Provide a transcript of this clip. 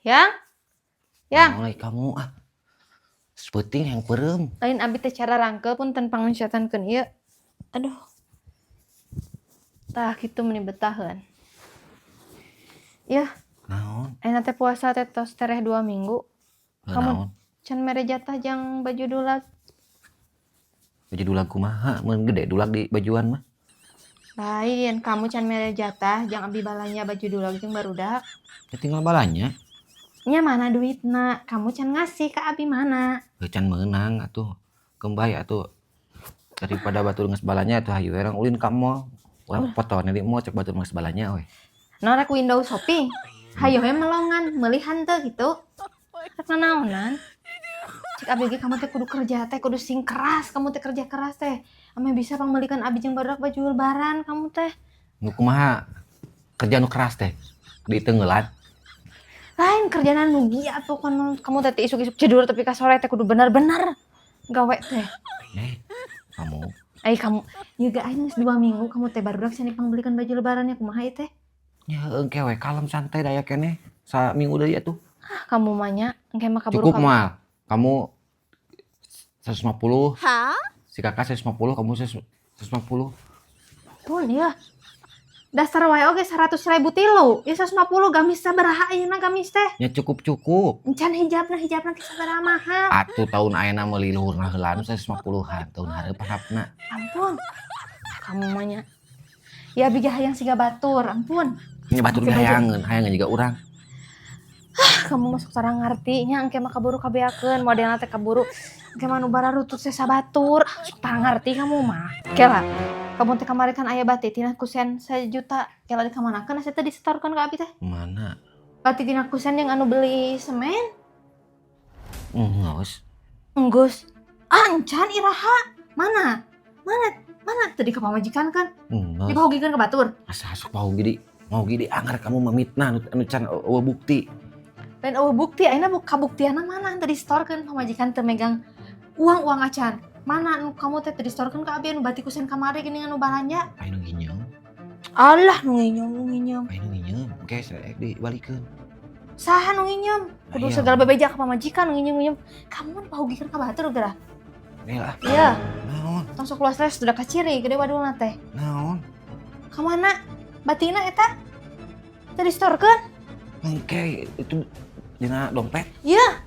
Yang? Yang? Mulai kamu sepenting yang perem. Lain abi teh cara rangkel pun tanpa ngecatankeun ieu. Aduh. Tah kitu meni betaheun. Ya, Naon? ayeuna teh puasa teh tos tereh 2 minggu. Naon? Can mere jatah jang baju dulag. Baju dulag kumaha? Mun gede dulag di bajuan mah. Lain, kamu can mere jatah jang abi balanya baju dulag jeung barudak. Ya tinggal balanya. Nya mana duitna? Kamu can ngasih ke abi mana? Can meunang atuh. Kembay atuh. Daripada batur geus balanya atuh hayu urang ulin ka mall. Urang fotoan di mall cek batur geus balanya we. Norek window shopping. Hayo we melongan, meuli hanteu gitu. Rek nanaonan? Cik abi ge kamu teh kudu kerja teh, kudu sing keras, kamu teh kerja keras teh. Ame bisa pangmelikan abi jeung barudak baju lebaran kamu teh. Nu kumaha? Kerja nu keras teh. Di teungeulan. Lain kerjaan nu giat tuh kan kamu teh isuk-isuk cedur tapi ka sore teh kudu bener-bener gawe teh. Kamu. Kamu juga aing geus 2 minggu kamu teh barudak sini pangbelikan baju lebarannya kumaha ieu teh? Ya engke we kalem santai daya keneh. Saminggu deui atuh. Kamu mah nya engke mah kaburu Cukup mal. Kamu 150. Si kakak 150, kamu 150. Pun ya. Dasar wae oge 100.000 tilu. Ya 150 gamis sabaraha ayeuna gamis teh? Ya cukup. Encan hijabna ke sabaraha mahal. Atuh tahun ayeuna meuli luhurna heula anu 150-an, tahun hareup harapna. Ampun. Kamu mah nya. Ya abi ge hayang siga batur, ampun. Nya batur ge hayangeun juga urang. Kamu masuk sarang ngarti nya engke mah kaburu kabeakeun modelna teh kaburu engke mah nu bararutut teh sabatur. Sok tara ngarti kamu mah. Kela. Kamu teh kamari kan aya bati tina kusen 1 juta. Kela dikamanakeun asa teh disetorkeun ka abi teh? Mana? Bati tina kusen yang anu beli semen. Geus. Enggus. Encan iraha. Mana tadi ka pamajikan kan? Dipahogikeun ka batur. Asa sok pahogi di anggar kamu memitnah anu can eueuh bukti. Dan bukti ayeuna kabuktianna mana tadi disetorkeun pamajikan teu megang uang acan. Mana anu kamu teh distorkeun ka abi anu bati kusen kamari geuning anu balanja? Aya nu nginjem. Alah nu nginjem. Aya nu nginjem, engke saek dibalikeun. Saha nu nginjem? Kudu segala bebeja ka pamajikan nu nginjem. Kamu mah pahogikeun ka batur geura. Lah. Iya. Naon? Tong sok luas stres sudah kaciri gede wadulna teh. Naon? Ka mana? Batina eta? Teu distorkeun? Engke itu dina dompet. Iya.